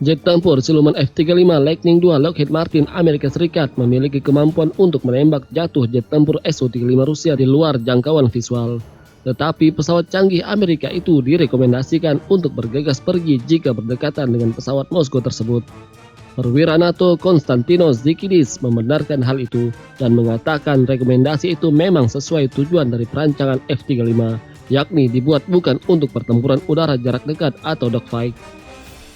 Jet tempur siluman F-35 Lightning II Lockheed Martin Amerika Serikat memiliki kemampuan untuk menembak jatuh jet tempur Su-35 Rusia di luar jangkauan visual. Tetapi pesawat canggih Amerika itu direkomendasikan untuk bergegas pergi jika berdekatan dengan pesawat Moskow tersebut. Perwira NATO Konstantinos Zikidis membenarkan hal itu dan mengatakan rekomendasi itu memang sesuai tujuan dari perancangan F-35, yakni dibuat bukan untuk pertempuran udara jarak dekat atau dogfight.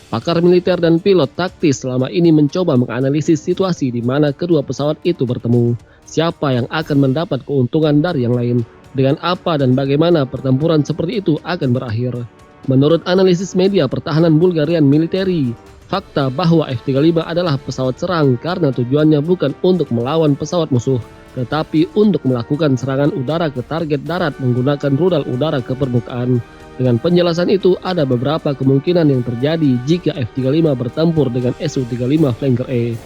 Pakar militer dan pilot taktis selama ini mencoba menganalisis situasi di mana kedua pesawat itu bertemu. Siapa yang akan mendapat keuntungan dari yang lain? Dengan apa dan bagaimana pertempuran seperti itu akan berakhir? Menurut analisis media pertahanan Bulgarian Military, fakta bahwa F-35 adalah pesawat serang karena tujuannya bukan untuk melawan pesawat musuh, tetapi untuk melakukan serangan udara ke target darat menggunakan rudal udara ke permukaan. Dengan penjelasan itu, ada beberapa kemungkinan yang terjadi jika F-35 bertempur dengan Su-35 Flanker E.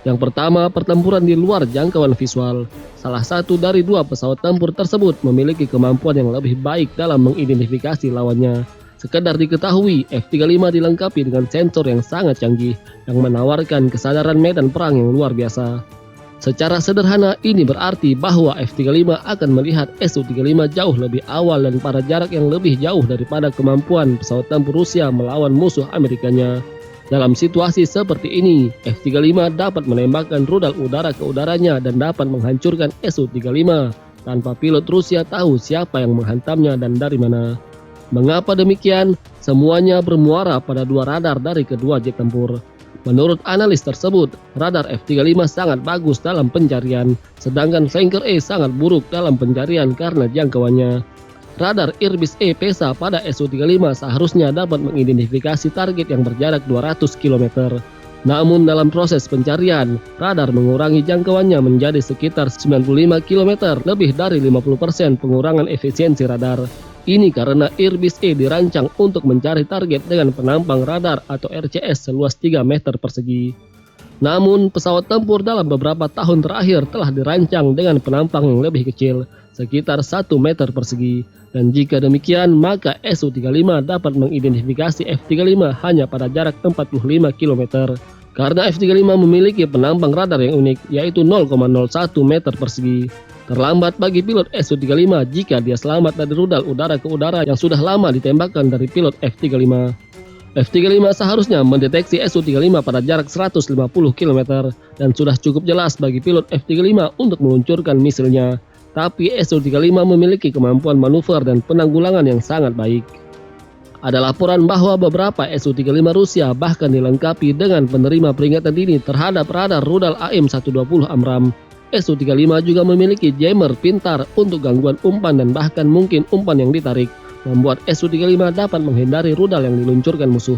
Yang pertama, pertempuran di luar jangkauan visual. Salah satu dari dua pesawat tempur tersebut memiliki kemampuan yang lebih baik dalam mengidentifikasi lawannya. Sekedar diketahui, F-35 dilengkapi dengan sensor yang sangat canggih yang menawarkan kesadaran medan perang yang luar biasa. Secara sederhana, ini berarti bahwa F-35 akan melihat Su-35 jauh lebih awal dan pada jarak yang lebih jauh daripada kemampuan pesawat tempur Rusia melawan musuh Amerikanya. Dalam situasi seperti ini, F-35 dapat menembakkan rudal udara ke udaranya dan dapat menghancurkan Su-35 tanpa pilot Rusia tahu siapa yang menghantamnya dan dari mana. Mengapa demikian? Semuanya bermuara pada dua radar dari kedua jet tempur. Menurut analis tersebut, radar F-35 sangat bagus dalam pencarian, sedangkan Flanker E sangat buruk dalam pencarian karena jangkauannya. Radar Irbis E PESA pada Su-35 seharusnya dapat mengidentifikasi target yang berjarak 200 km. Namun dalam proses pencarian, radar mengurangi jangkauannya menjadi sekitar 95 km, lebih dari 50% pengurangan efisiensi radar. Ini karena Irbis E dirancang untuk mencari target dengan penampang radar atau RCS seluas 3 meter persegi. Namun, pesawat tempur dalam beberapa tahun terakhir telah dirancang dengan penampang yang lebih kecil, sekitar 1 meter persegi. Dan jika demikian, maka Su-35 dapat mengidentifikasi F-35 hanya pada jarak 45 km. Karena F-35 memiliki penampang radar yang unik, yaitu 0,01 meter persegi. Terlambat bagi pilot Su-35 jika dia selamat dari rudal udara ke udara yang sudah lama ditembakkan dari pilot F-35. F-35 seharusnya mendeteksi Su-35 pada jarak 150 km dan sudah cukup jelas bagi pilot F-35 untuk meluncurkan misilnya. Tapi Su-35 memiliki kemampuan manuver dan penanggulangan yang sangat baik. Ada laporan bahwa beberapa Su-35 Rusia bahkan dilengkapi dengan penerima peringatan dini terhadap radar rudal AM-120 AMRAAM. Su-35 juga memiliki jammer pintar untuk gangguan umpan dan bahkan mungkin umpan yang ditarik, membuat Su-35 dapat menghindari rudal yang diluncurkan musuh.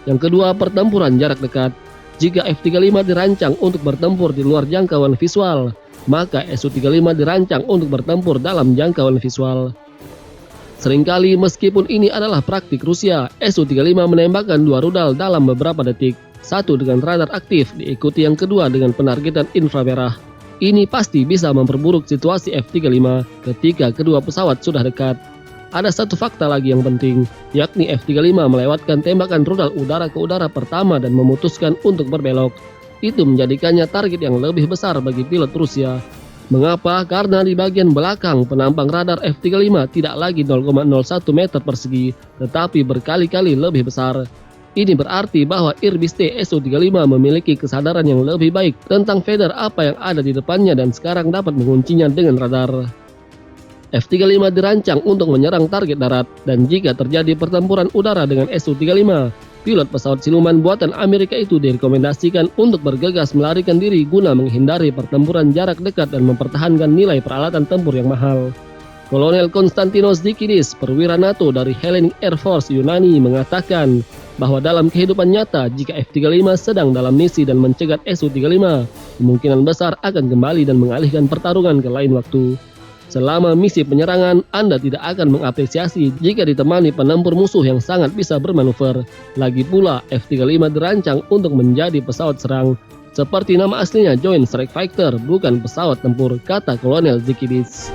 Yang kedua, pertempuran jarak dekat. Jika F-35 dirancang untuk bertempur di luar jangkauan visual, maka Su-35 dirancang untuk bertempur dalam jangkauan visual. Seringkali meskipun ini adalah praktik Rusia, Su-35 menembakkan dua rudal dalam beberapa detik, satu dengan radar aktif diikuti yang kedua dengan penargetan inframerah. Ini pasti bisa memperburuk situasi F-35 ketika kedua pesawat sudah dekat. Ada satu fakta lagi yang penting, yakni F-35 melewatkan tembakan rudal udara ke udara pertama dan memutuskan untuk berbelok. Itu menjadikannya target yang lebih besar bagi pilot Rusia. Mengapa? Karena di bagian belakang penampang radar F-35 tidak lagi 0,01 meter persegi, tetapi berkali-kali lebih besar. Ini berarti bahwa Irbis T Su-35 memiliki kesadaran yang lebih baik tentang feeder apa yang ada di depannya dan sekarang dapat menguncinya dengan radar. F-35 dirancang untuk menyerang target darat, dan jika terjadi pertempuran udara dengan Su-35, pilot pesawat siluman buatan Amerika itu direkomendasikan untuk bergegas melarikan diri guna menghindari pertempuran jarak dekat dan mempertahankan nilai peralatan tempur yang mahal. Kolonel Konstantinos Zikidis, perwira NATO dari Hellenic Air Force Yunani, mengatakan bahwa dalam kehidupan nyata, jika F-35 sedang dalam misi dan mencegat Su-35, kemungkinan besar akan kembali dan mengalihkan pertarungan ke lain waktu. Selama misi penyerangan, Anda tidak akan mengapresiasi jika ditemani penempur musuh yang sangat bisa bermanuver. Lagi pula, F-35 dirancang untuk menjadi pesawat serang. Seperti nama aslinya Joint Strike Fighter, bukan pesawat tempur, kata Kolonel Zikidis.